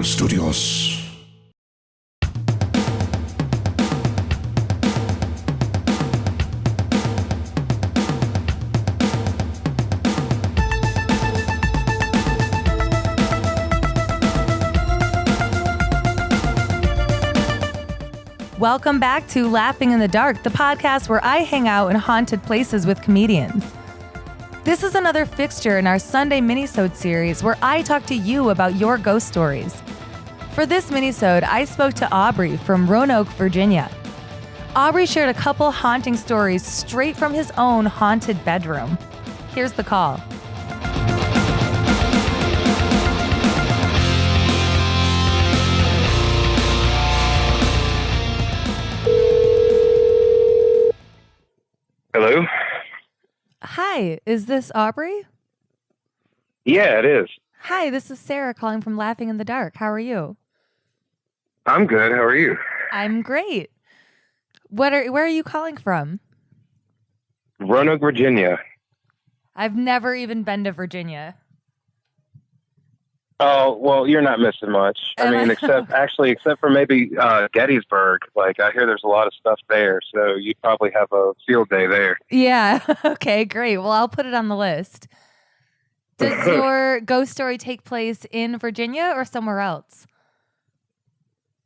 Studios. Welcome back to Laughing in the Dark, the podcast where I hang out in haunted places with comedians. This is another fixture in our Sunday Minisode series where I talk to you about your ghost stories. For this Minisode, I spoke to Aubrey from Roanoke, Virginia. Aubrey shared a couple haunting stories straight from his own haunted bedroom. Here's the call. Hello? Hi, is this Aubrey? Yeah, it is. Hi, this is Sarah calling from Laughing in the Dark. How are you? I'm good. How are you? I'm great. Where are you calling from? Roanoke, Virginia. I've never even been to Virginia. Oh, well, you're not missing much. I mean, except for maybe Gettysburg. Like, I hear there's a lot of stuff there, so you'd probably have a field day there. Yeah. Okay, great. Well, I'll put it on the list. Does your ghost story take place in Virginia or somewhere else?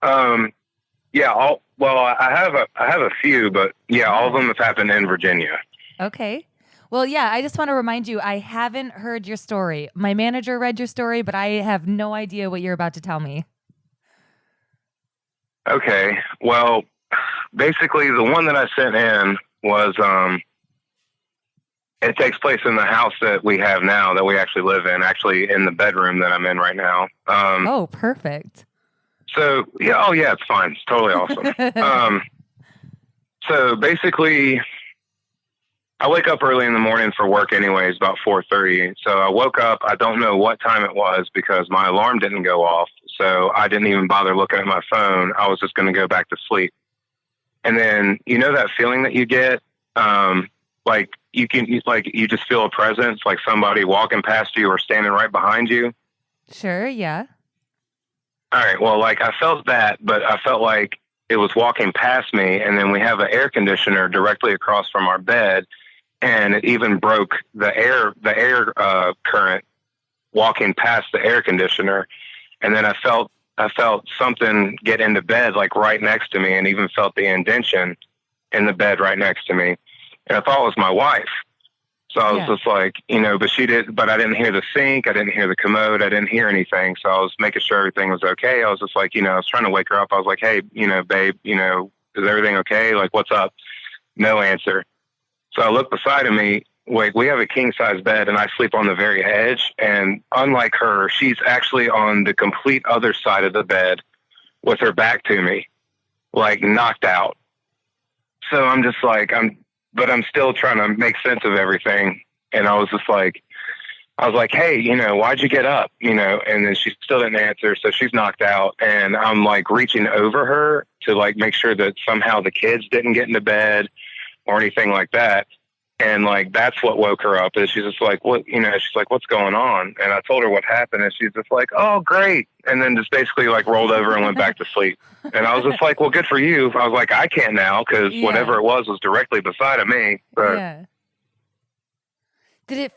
Yeah. I have a few, but yeah, all of them have happened in Virginia. Okay. Well, yeah, I just want to remind you, I haven't heard your story. My manager read your story, but I have no idea what you're about to tell me. Okay. Well, basically, the one that I sent in was, it takes place in the house that we have now, that we actually live in, actually in the bedroom that I'm in right now. Oh, perfect. So, yeah, it's fine. It's totally awesome. So basically, I wake up early in the morning for work anyways, about 4:30. So I woke up, I don't know what time it was because my alarm didn't go off. So I didn't even bother looking at my phone. I was just going to go back to sleep. And then, you know, that feeling that you get, like you just feel a presence, like somebody walking past you or standing right behind you. Sure. Yeah. All right. Well, like I felt that, but I felt like it was walking past me. And then we have an air conditioner directly across from our bed. And it even broke the air current walking past the air conditioner. And then I felt something get into bed, like right next to me, and even felt the indentation in the bed right next to me. And I thought it was my wife. So I was just like, you know, but I didn't hear the sink. I didn't hear the commode. I didn't hear anything. So I was making sure everything was okay. I was just like, you know, I was trying to wake her up. I was like, hey, you know, babe, you know, is everything okay? Like, what's up? No answer. So I look beside of me. Like, we have a king size bed and I sleep on the very edge. And unlike her, she's actually on the complete other side of the bed with her back to me, like knocked out. So I'm just like, but I'm still trying to make sense of everything. And I was like, hey, you know, why'd you get up? You know, and then she still didn't answer. So she's knocked out and I'm like reaching over her to like make sure that somehow the kids didn't get into bed or anything like that. And like, that's what woke her up is she's just like, what, you know, she's like, what's going on? And I told her what happened and she's just like, oh, great. And then just basically like rolled over and went back to sleep. And I was just like, well, good for you. I was like, I can't now because whatever it was directly beside of me. But yeah. Did it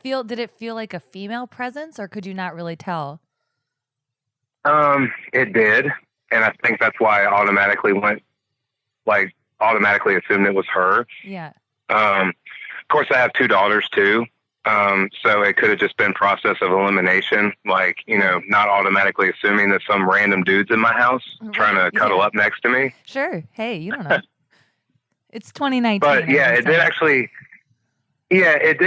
feel like a female presence or could you not really tell? It did. And I think that's why I automatically assumed it was her. Yeah. Of course, I have 2 daughters too. So it could have just been process of elimination, like, you know, not automatically assuming that some random dude's in my house trying to cuddle up next to me. Sure. Hey, you don't know. It's 2019. But yeah, it did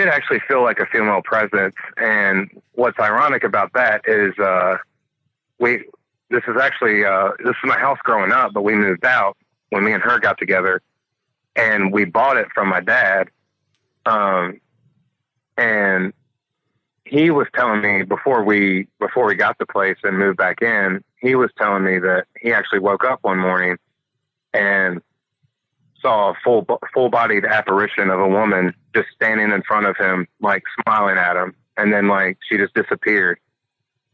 actually feel like a female presence. And what's ironic about that is, this is my house growing up, but we moved out when me and her got together and we bought it from my dad. And he was telling me before we got the place and moved back in, he was telling me that he actually woke up one morning and saw a full-bodied apparition of a woman just standing in front of him, like smiling at him. And then like she just disappeared.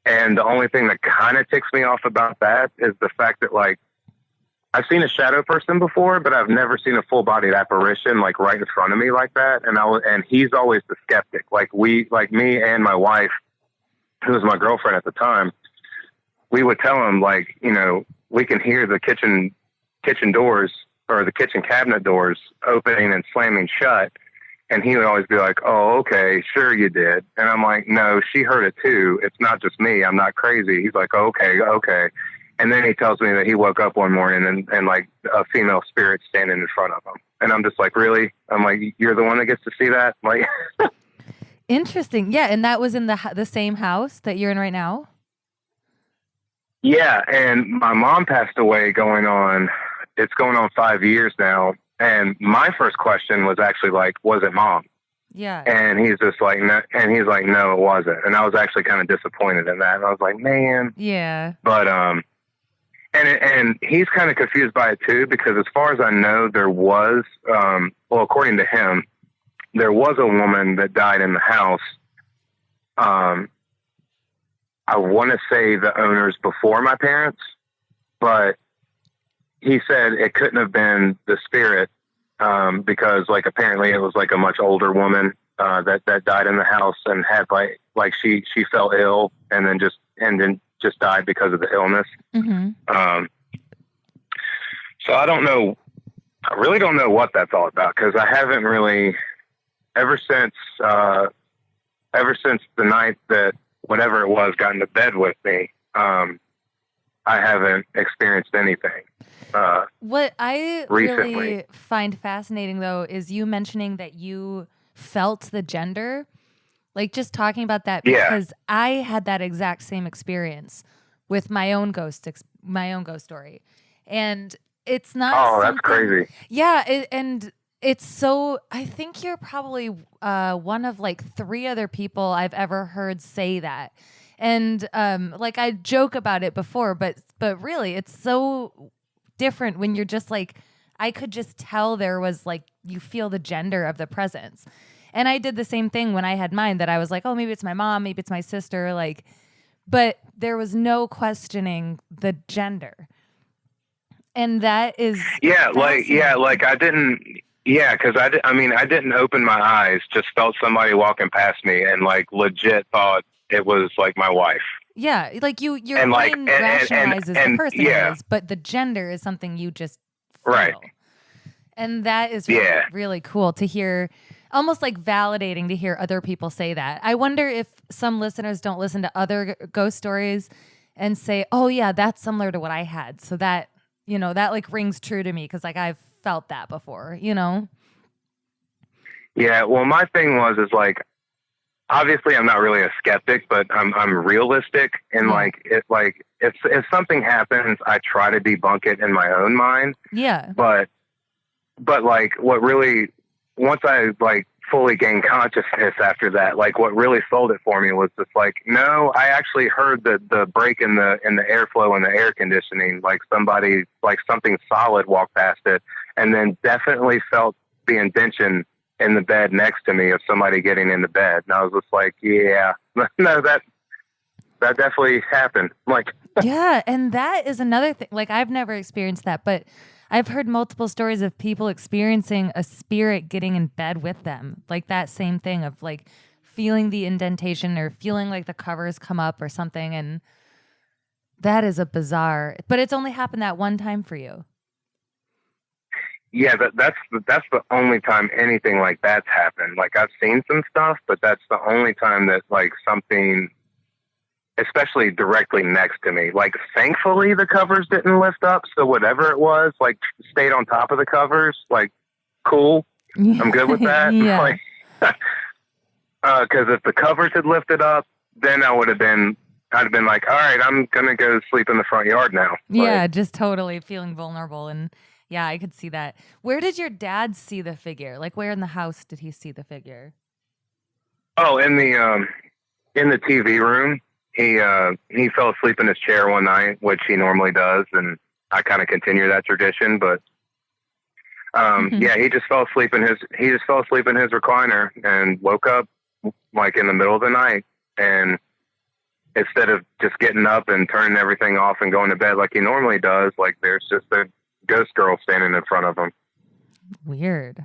And the only thing that kind of ticks me off about that is the fact that, like, I've seen a shadow person before, but I've never seen a full-bodied apparition, like, right in front of me like that. And he's always the skeptic. Like, me and my wife, who was my girlfriend at the time, we would tell him, like, you know, we can hear the kitchen doors or the kitchen cabinet doors opening and slamming shut. And he would always be like, oh, okay, sure you did. And I'm like, no, she heard it too. It's not just me. I'm not crazy. He's like, okay. And then he tells me that he woke up one morning and like a female spirit standing in front of him. And I'm just like, really? I'm like, you're the one that gets to see that? Like, interesting. Yeah. And that was in the same house that you're in right now? Yeah. And my mom passed away going on 5 years now. And my first question was actually like, was it Mom? Yeah. And he's just like, no, and he's like, no, it wasn't. And I was actually kind of disappointed in that. And I was like, man. Yeah. But, and he's kind of confused by it too, because as far as I know, there was, well, according to him, there was a woman that died in the house. I want to say the owners before my parents, but he said it couldn't have been the spirit, because like apparently it was like a much older woman that died in the house and had like she fell ill and then just died because of the illness. Mm-hmm. So I really don't know what that's all about, because I haven't really ever since the night that whatever it was got into bed with me. I haven't experienced anything. What I recently really find fascinating, though, is you mentioning that you felt the gender. Like, just talking about that, because I had that exact same experience with my own ghost story. And it's not. Oh, that's crazy. Yeah. And it's so, I think you're probably one of like 3 other people I've ever heard say that. And like I joke about it before, but really it's so different when you're just like, I could just tell there was like, you feel the gender of the presence. And I did the same thing when I had mine, that I was like, oh, maybe it's my mom, maybe it's my sister, like, but there was no questioning the gender. And that is because I didn't open my eyes, just felt somebody walking past me and like legit thought it was like my wife. Yeah, like your brain rationalizes the person is, but the gender is something you just feel. Right. And that is really, really cool to hear, almost like validating to hear other people say that. I wonder if some listeners don't listen to other ghost stories and say, oh yeah, that's similar to what I had. So that, you know, that like rings true to me, because like I've felt that before, you know? Yeah, well, my thing is like, obviously I'm not really a skeptic, but I'm realistic, and if something happens, I try to debunk it in my own mind. Yeah. But like what really, once I like fully gained consciousness after that, like what really sold it for me was just like, no, I actually heard the break in the airflow and the air conditioning, like somebody, like something solid walked past it, and then definitely felt the indention in the bed next to me of somebody getting in the bed. And I was just like, yeah, no, that definitely happened. Like, yeah. And that is another thing. Like, I've never experienced that, but I've heard multiple stories of people experiencing a spirit getting in bed with them. Like that same thing of like feeling the indentation or feeling like the covers come up or something. And that is a bizarre, but it's only happened that one time for you. Yeah, that's the only time anything like that's happened. Like I've seen some stuff, but that's the only time that like something, especially directly next to me. Like thankfully the covers didn't lift up, so whatever it was, like stayed on top of the covers. Like cool, I'm good with that. Yeah. Like, because if the covers had lifted up, then I'd have been like, all right, I'm gonna go sleep in the front yard now. Yeah, like, just totally feeling vulnerable. And yeah, I could see that. Where did your dad see the figure? Like, where in the house did he see the figure? Oh, in the TV room. He fell asleep in his chair one night, which he normally does, and I kind of continue that tradition. But yeah, he just fell asleep in his recliner and woke up like in the middle of the night, and instead of just getting up and turning everything off and going to bed like he normally does, like there's just a ghost girl standing in front of him. Weird.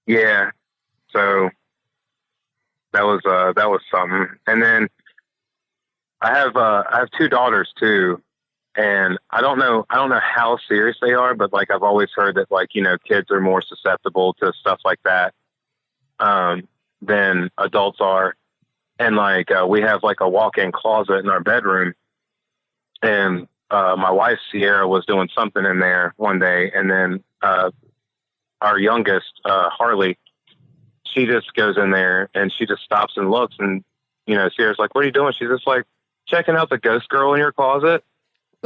Yeah. So that was something. And then I have 2 daughters too. And I don't know how serious they are, but like, I've always heard that like, you know, kids are more susceptible to stuff like that, than adults are. And like, we have like a walk-in closet in our bedroom, and, my wife, Sierra, was doing something in there one day. And then, our youngest, Harley, she just goes in there and she just stops and looks, and, you know, Sierra's like, what are you doing? She's just like, checking out the ghost girl in your closet.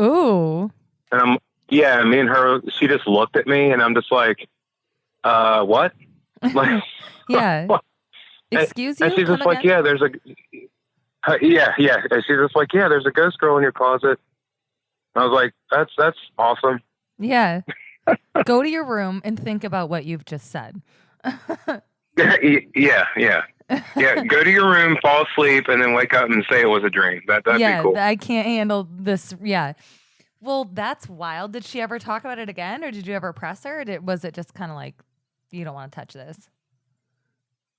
Ooh. And me and her, she just looked at me, and I'm just like, what? Like, yeah. What? Excuse you? And she's just like, yeah, there's a, yeah. And she's just like, yeah, there's a ghost girl in your closet. I was like, that's awesome. Yeah. Go to your room and think about what you've just said. Yeah. Go to your room, fall asleep, and then wake up and say it was a dream. That'd be cool. I can't handle this. Yeah. Well, that's wild. Did she ever talk about it again, or did you ever press her? Or was it just kind of like, you don't want to touch this?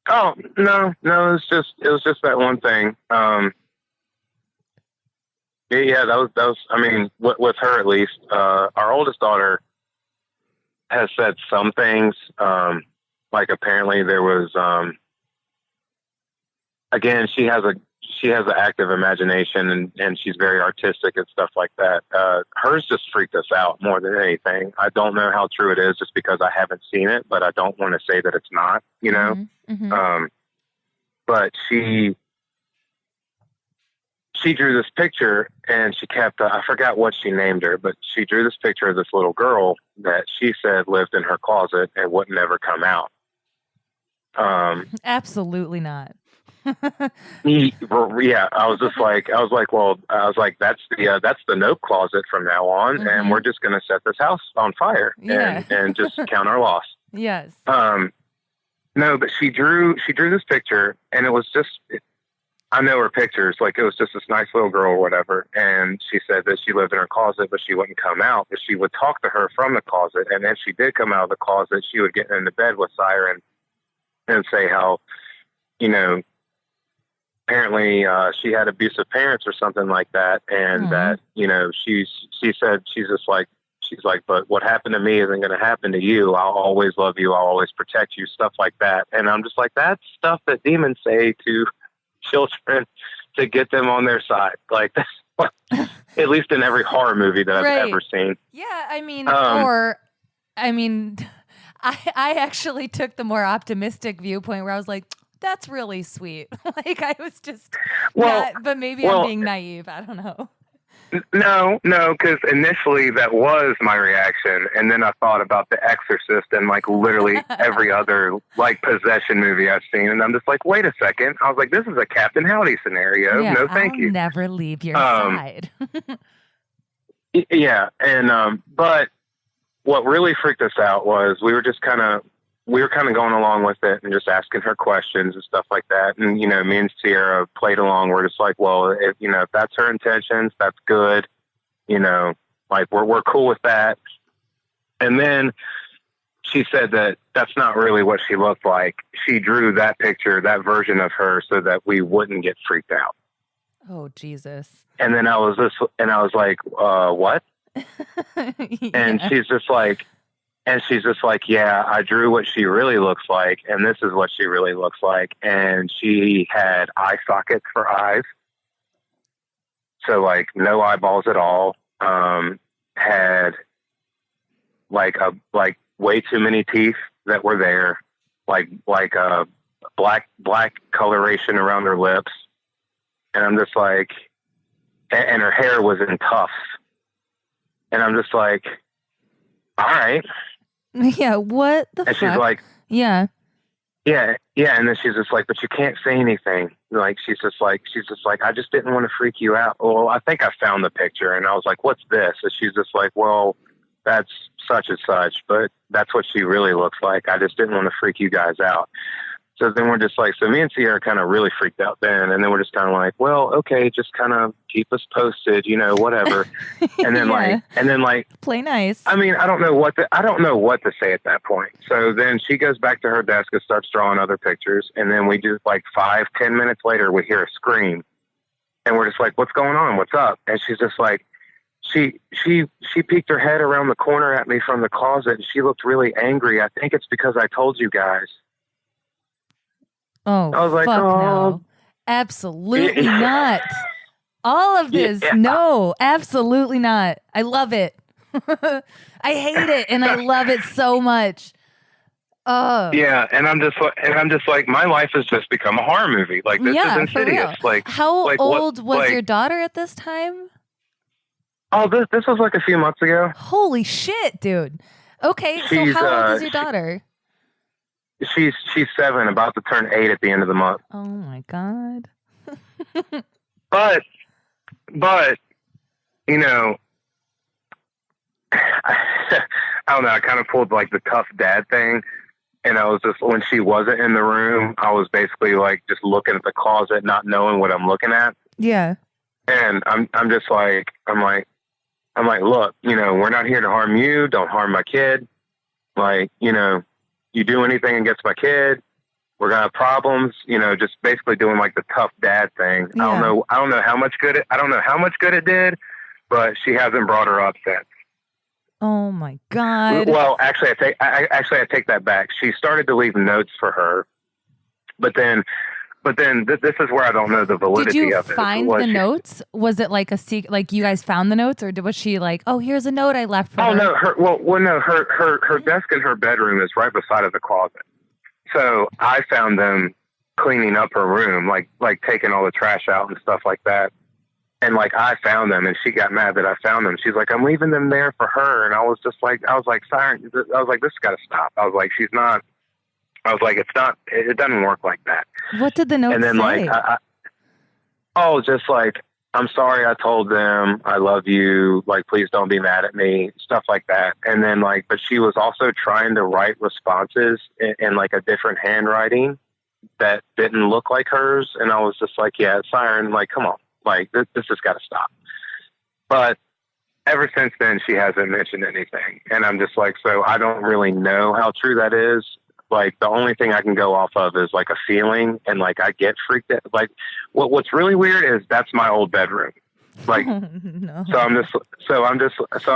Oh, no, it was just that one thing. Yeah, that was, I mean, with her at least, our oldest daughter has said some things, like apparently there was, again, she has an active imagination, and she's very artistic and stuff like that. Hers just freaked us out more than anything. I don't know how true it is just because I haven't seen it, but I don't want to say that it's not, you know? Mm-hmm. But she drew this picture, and she kept, I forgot what she named her, but she drew this picture of this little girl that she said lived in her closet and would never come out. Absolutely not. Yeah, I was like, that's the note closet from now on, mm-hmm. and we're just going to set this house on fire and just count our loss. Yes. No, but she drew this picture, and it was just, I know her pictures, like it was just this nice little girl or whatever. And she said that she lived in her closet, but she wouldn't come out, but she would talk to her from the closet. And if she did come out of the closet, she would get into bed with Siren and say how, you know, apparently she had abusive parents or something like that. And that, you know, she said, she's like, but what happened to me isn't going to happen to you. I'll always love you. I'll always protect you. Stuff like that. And I'm just like, that's stuff that demons say to children to get them on their side. Like that's what, at least in every horror movie that I've ever seen. Yeah. I mean, I actually took the more optimistic viewpoint where I was like, that's really sweet. Like I was just, but maybe I'm being naive. I don't know. No, because initially that was my reaction, and then I thought about The Exorcist and like literally every other like possession movie I've seen, and I'm just like, wait a second. I was like, this is a Captain Howdy scenario. Yeah, no, thank you. Never leave your side. Yeah, and but what really freaked us out was we were kind of going along with it and just asking her questions and stuff like that. And, you know, me and Sierra played along. We're just like, well, if that's her intentions, that's good. You know, like we're cool with that. And then she said that that's not really what she looked like. She drew that picture, that version of her so that we wouldn't get freaked out. Oh, Jesus. And then I was like, what? Yeah. And she's just like, yeah, I drew what she really looks like, and this is what she really looks like. And she had eye sockets for eyes. So, like, no eyeballs at all. Had, like way too many teeth that were there. Like a black coloration around her lips. And I'm just like, and her hair was in tufts. And I'm just like, all right. Yeah, what the fuck? And she's like, yeah. And then she's just like, but you can't say anything. Like, she's just like, I just didn't want to freak you out. Well, I think I found the picture, and I was like, what's this? And she's just like, well, that's such and such, but that's what she really looks like. I just didn't want to freak you guys out. So then we're just like, so me and Sierra kind of really freaked out then. And then we're just kind of like, well, okay, just kind of keep us posted, whatever. And then play nice. I mean, I don't know what to say at that point. So then she goes back to her desk and starts drawing other pictures. And then we just 5-10 minutes later, we hear a scream and we're just like, what's going on? What's up? And she's just like, she peeked her head around the corner at me from the closet and she looked really angry. I think it's because I told you guys. Oh, I was like, fuck no. Absolutely not. All of this. Yeah. No, absolutely not. I love it. I hate it. And I love it so much. Oh. Yeah. And I'm just like, my life has just become a horror movie. Like, this is insidious. Like, how old was your daughter at this time? Oh, this was like a few months ago. Holy shit, dude. Okay. So how old is your daughter? She's 7, about to turn 8 at the end of the month. Oh my God. But I don't know, I kind of pulled like the tough dad thing. And I was just, when she wasn't in the room, I was basically like just looking at the closet, not knowing what I'm looking at. Yeah. And I'm like, look, we're not here to harm you. Don't harm my kid. Like, you do anything against my kid, we're gonna have problems. Just basically doing like the tough dad thing. Yeah. I don't know how much good it did, but she hasn't brought her up since. Oh my God. Well, actually, I take that back. She started to leave notes for her, but then this is where I don't know the validity of it. Did you find the notes? Was it like a secret? Like you guys found the notes, or was she like, "Oh, here's a note I left for her"? Oh no, her desk in her bedroom is right beside of the closet. So I found them cleaning up her room, like taking all the trash out and stuff like that. And like I found them, and she got mad that I found them. She's like, "I'm leaving them there for her," and I was like, "Siren," this has got to stop. I was like, she's not. I was like, it doesn't work like that. What did the note say? And then like, just like, I'm sorry I told them, I love you, like, please don't be mad at me, stuff like that. And then like, but she was also trying to write responses in like a different handwriting that didn't look like hers. And I was just like, yeah, Siren, like, come on, like this has got to stop. But ever since then, she hasn't mentioned anything. And I'm just like, so I don't really know how true that is. Like the only thing I can go off of is like a feeling, and like I get freaked out. Like what's really weird is that's my old bedroom. Like, no. so I'm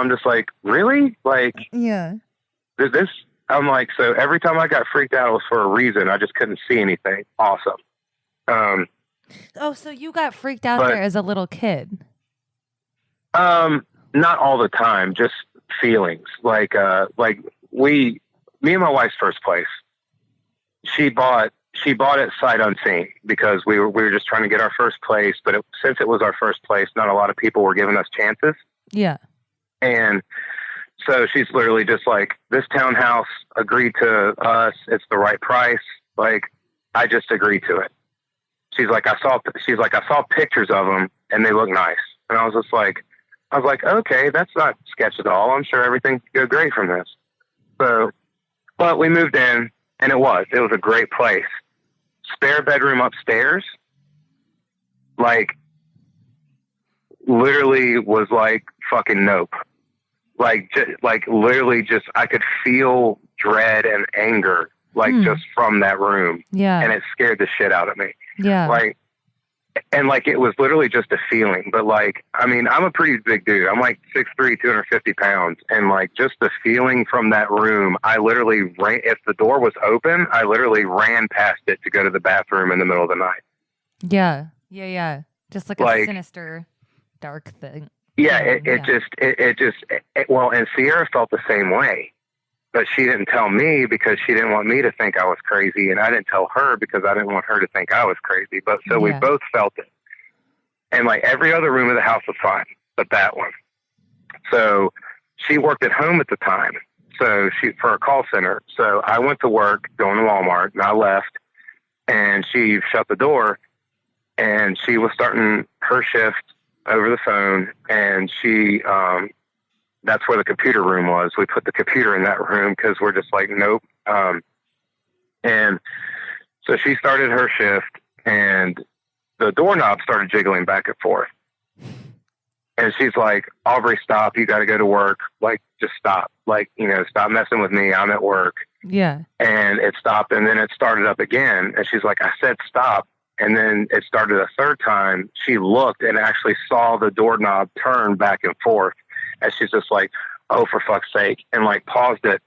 just like, really? Like, yeah. This, I'm like, so every time I got freaked out, it was for a reason. I just couldn't see anything. Awesome. Oh, so you got freaked out there as a little kid? Not all the time, just feelings. Like me and my wife's first place, she bought it sight unseen because we were just trying to get our first place. But since it was our first place, not a lot of people were giving us chances. Yeah. And so she's literally just like, this townhouse agreed to us. It's the right price. Like, I just agreed to it. She's like, I saw pictures of them and they look nice. And I was like, okay, that's not sketch at all. I'm sure everything could go great from this. So, but we moved in, and it was a great place. Spare bedroom upstairs, like, literally was like fucking nope. Like literally just, I could feel dread and anger, like just from that room. Yeah. And it scared the shit out of me. Yeah. Like, and like, it was literally just a feeling, but like, I mean, I'm a pretty big dude. I'm like 6'3", 250 pounds. And like, just the feeling from that room, I literally ran, if the door was open, I literally ran past it to go to the bathroom in the middle of the night. Yeah. Yeah. Yeah. Just like a sinister, dark thing. Yeah. Well, and Sierra felt the same way. But she didn't tell me because she didn't want me to think I was crazy. And I didn't tell her because I didn't want her to think I was crazy. But so we both felt it. And like every other room of the house was fine, but that one. So she worked at home at the time. So for a call center. So I went to work going to Walmart and I left and she shut the door and she was starting her shift over the phone. And that's where the computer room was. We put the computer in that room because we're just like, nope. And So she started her shift, and the doorknob started jiggling back and forth. And she's like, Aubrey, stop. You got to go to work. Like, just stop. Like, stop messing with me. I'm at work. Yeah. And it stopped, and then it started up again. And she's like, I said stop. And then it started a third time. She looked and actually saw the doorknob turn back and forth. And she's just like, oh, for fuck's sake. And like paused it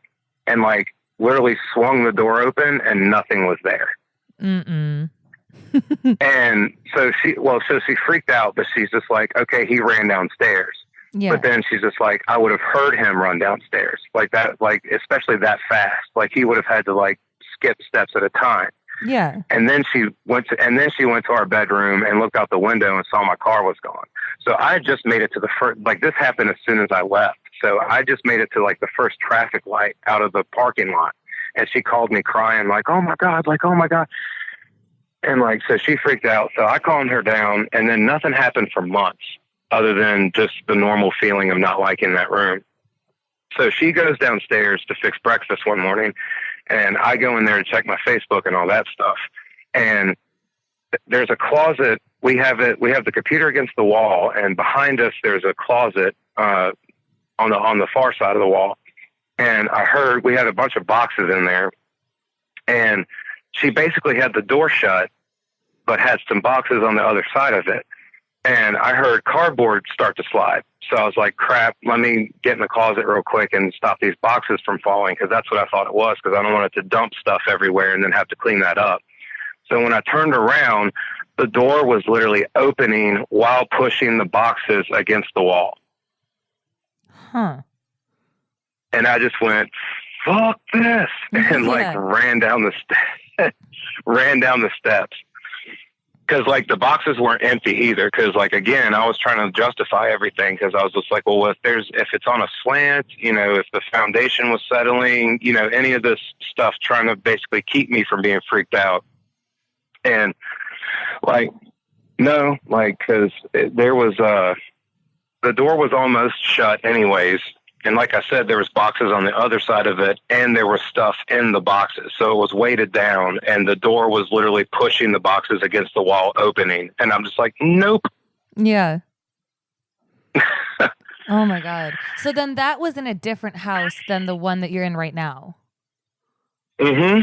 and like literally swung the door open and nothing was there. Mm-mm. And so she freaked out, but she's just like, okay, he ran downstairs. Yeah. But then she's just like, I would have heard him run downstairs like that, like, especially that fast. Like he would have had to like skip steps at a time. Yeah. And then she went to our bedroom and looked out the window and saw my car was gone. So I just made it to the first, like this happened as soon as I left. So I just made it to like the first traffic light out of the parking lot. And she called me crying like, oh my God, like, oh my God. And like, so she freaked out. So I calmed her down, and then nothing happened for months other than just the normal feeling of not liking that room. So she goes downstairs to fix breakfast one morning, and I go in there to check my Facebook and all that stuff. And there's a closet. We have the computer against the wall, and behind us, there's a closet, on the far side of the wall. And I heard we had a bunch of boxes in there, and she basically had the door shut, but had some boxes on the other side of it. And I heard cardboard start to slide. So I was like, crap, let me get in the closet real quick and stop these boxes from falling, because that's what I thought it was, because I don't want it to dump stuff everywhere and then have to clean that up. So when I turned around, the door was literally opening while pushing the boxes against the wall. Huh. And I just went, fuck this, and like ran down the steps. Because like the boxes weren't empty either. Because like, again, I was trying to justify everything, because I was just like, well, if it's on a slant, if the foundation was settling, any of this stuff, trying to basically keep me from being freaked out. And like, no, like, because there was the door was almost shut anyways. And like I said, there was boxes on the other side of it, and there was stuff in the boxes. So it was weighted down, and the door was literally pushing the boxes against the wall opening. And I'm just like, nope. Yeah. Oh my God. So then that was in a different house than the one that you're in right now. Mm-hmm.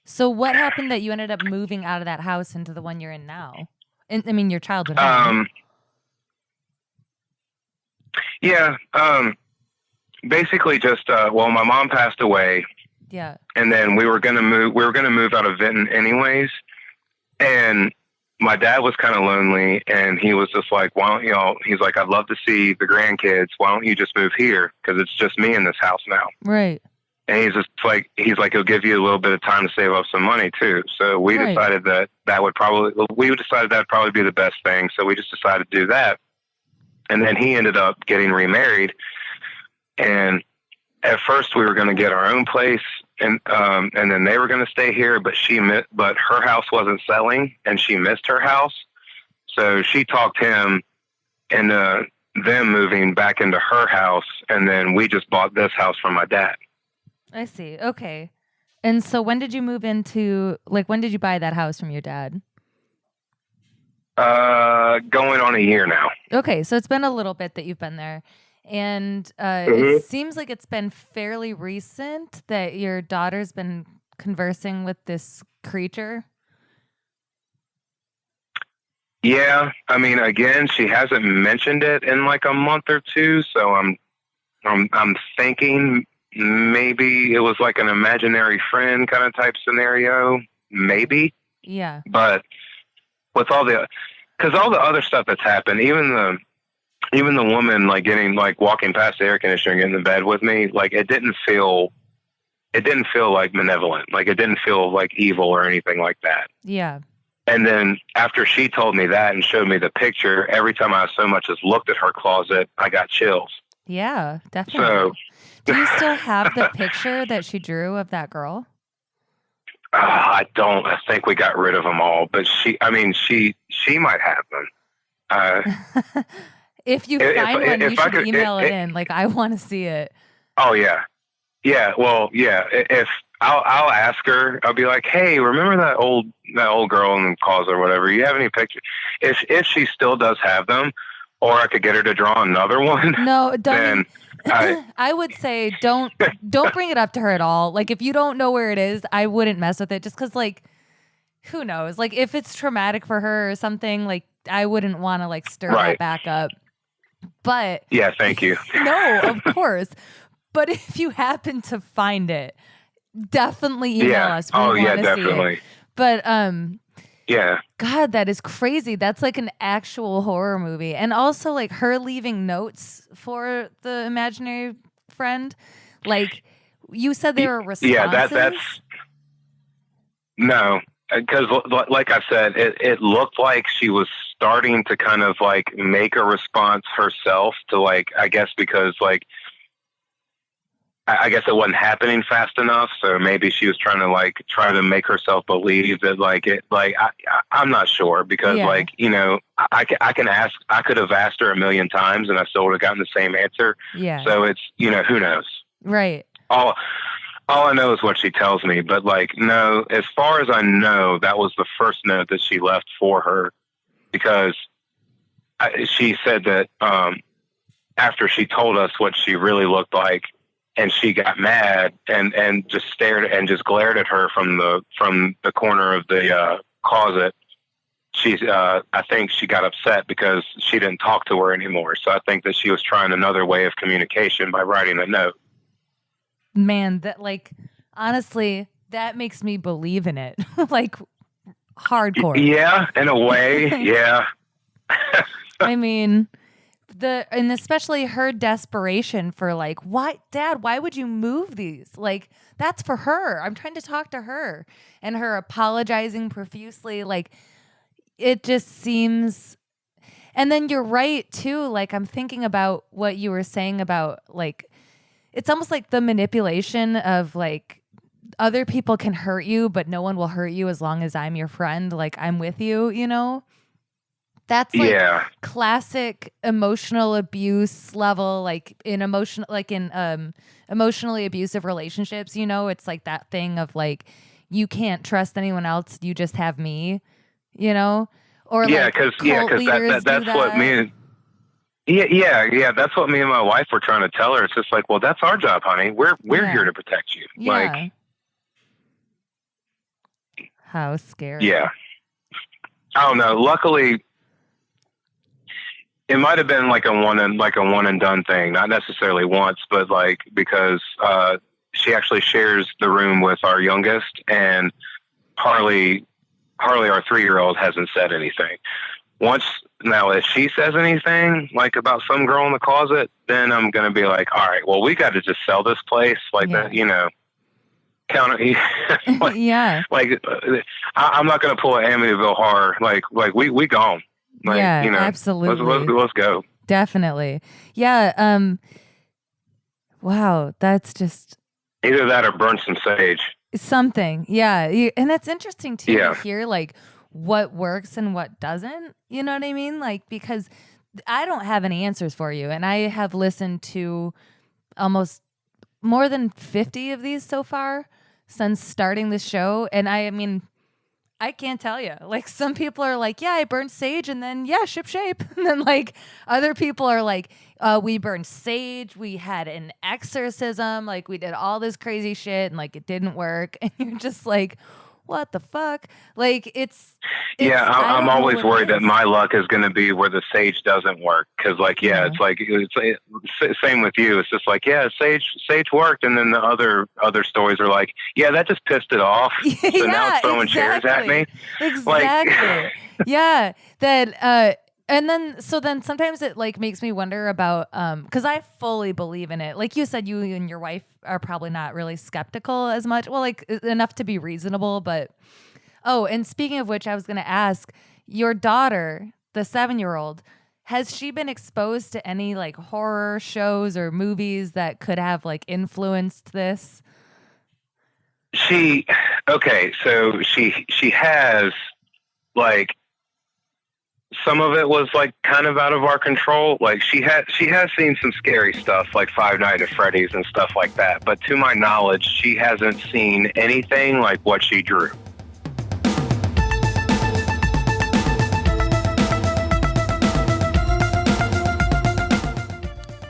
So what happened that you ended up moving out of that house into the one you're in now? I mean, your childhood home. Yeah. Basically just, my mom passed away. Yeah. And then we were going to move out of Vinton anyways. And my dad was kind of lonely, and he was just like, why don't he's like, I'd love to see the grandkids. Why don't you just move here? 'Cause it's just me in this house now. Right. And he's like, he'll give you a little bit of time to save up some money too. So we decided that would probably be the best thing. So we just decided to do that. And then he ended up getting remarried. And at first we were going to get our own place, and then they were going to stay here, but her house wasn't selling, and she missed her house. So she talked him into them moving back into her house. And then we just bought this house from my dad. I see. Okay. And so when did you move into, like, when did you buy that house from your dad? Going on a year now. Okay. So it's been a little bit that you've been there. And it seems like it's been fairly recent that your daughter's been conversing with this creature. Yeah. I mean, again, she hasn't mentioned it in like a month or two. So I'm thinking maybe it was like an imaginary friend kind of type scenario. Maybe. Yeah. But with all the other stuff that's happened, even the woman like walking past the air conditioner, getting in bed with me, like it didn't feel like malevolent. Like it didn't feel like evil or anything like that. Yeah. And then after she told me that and showed me the picture, every time I so much as looked at her closet, I got chills. Yeah, definitely. So, do you still have the picture that she drew of that girl? I don't. I think we got rid of them all, but she might have them. If you find one, you should email it in. Like, I want to see it. Oh yeah. Yeah. Well, yeah. If I'll ask her. I'll be like, "Hey, remember that old girl in the closet or whatever? You have any pictures? If she still does have them, or I could get her to draw another one. No, then I would say don't bring it up to her at all. Like if you don't know where it is, I wouldn't mess with it just because like who knows? Like if it's traumatic for her or something, like I wouldn't want to like stir that back up. But yeah, thank you. No, of course. But if you happen to find it, definitely email us. We want to definitely. See it. But yeah. God, that is crazy. That's like an actual horror movie. And also like her leaving notes for the imaginary friend. Like you said they were responses. Yeah, that's no. Because like I said, it looked like she was starting to kind of like make a response herself to like, I guess because like, I guess it wasn't happening fast enough. So maybe she was trying to make herself believe that like it, like, I'm not sure because like, you know, I could have asked her a million times and I still would have gotten the same answer. Yeah. So it's, you know, who knows? Right. All I know is what she tells me, but like, no, as far as I know, that was the first note that she left for her because she said that, after she told us what she really looked like, and she got mad and just stared and just glared at her from the corner of the closet. I think she got upset because she didn't talk to her anymore. So I think that she was trying another way of communication by writing a note. Man, that like honestly, that makes me believe in it. Like hardcore. Yeah, in a way. Yeah. I mean, and especially her desperation for like, why, Dad, why would you move these? Like, that's for her. I'm trying to talk to her. And her apologizing profusely. Like, it just seems. And then you're right, too. Like, I'm thinking about what you were saying about, like, it's almost like the manipulation of, like, other people can hurt you, but no one will hurt you as long as I'm your friend. Like, I'm with you, you know? That's like classic emotional abuse level, like in emotionally abusive relationships, you know, it's like that thing of like, you can't trust anyone else. You just have me, you know, or like because that's what me and that's what me and my wife were trying to tell her. It's just like, well, that's our job, honey. We're here to protect you. Yeah. Like, how scary. Yeah. I don't know. Luckily, it might have been like a one and done thing, not necessarily once, but like because she actually shares the room with our youngest, and Harley, our 3-year-old, hasn't said anything. Now, if she says anything like about some girl in the closet, then I'm gonna be like, all right, well, we got to just sell this place, like that, you know. Like, yeah. Like I'm not gonna pull an Amityville Horror. Like we gone. Like, yeah, you know, absolutely. Let's go. Definitely. Yeah. Wow, that's just either that or burn some sage. Something. Yeah. And it's interesting too to hear like what works and what doesn't. You know what I mean? Like, because I don't have any answers for you. And I have listened to almost more than 50 of these so far since starting the show. And I mean, I can't tell you. Like, some people are like, yeah, I burned sage and then, ship shape. And then, like, other people are like, we burned sage. We had an exorcism. Like, we did all this crazy shit and, like, it didn't work. And you're just like, what the fuck? Like, it's I'm always worried that my luck is going to be where the sage doesn't work. Cause like, it's like, it's same with you. It's just like, sage worked. And then the other stories are like, that just pissed it off. So now it's throwing chairs at me. Exactly. Like, yeah. That, and then sometimes it like makes me wonder about, cause I fully believe in it. Like you said, you and your wife are probably not really skeptical as much. Well, like enough to be reasonable, but, and speaking of which, I was going to ask your daughter, the 7-year-old, has she been exposed to any like horror shows or movies that could have like influenced this? So she has like, some of it was like kind of out of our control. Like she has seen some scary stuff like Five Nights at Freddy's and stuff like that. But to my knowledge, she hasn't seen anything like what she drew.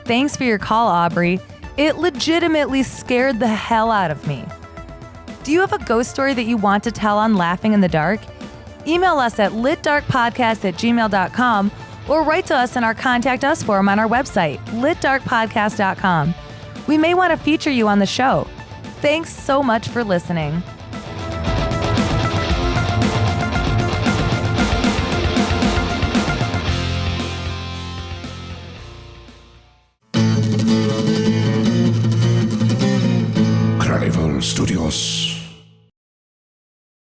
Thanks for your call, Aubrey. It legitimately scared the hell out of me. Do you have a ghost story that you want to tell on Laughing in the Dark? Email us at litdarkpodcast@gmail.com or write to us in our Contact Us form on our website, litdarkpodcast.com. We may want to feature you on the show. Thanks so much for listening.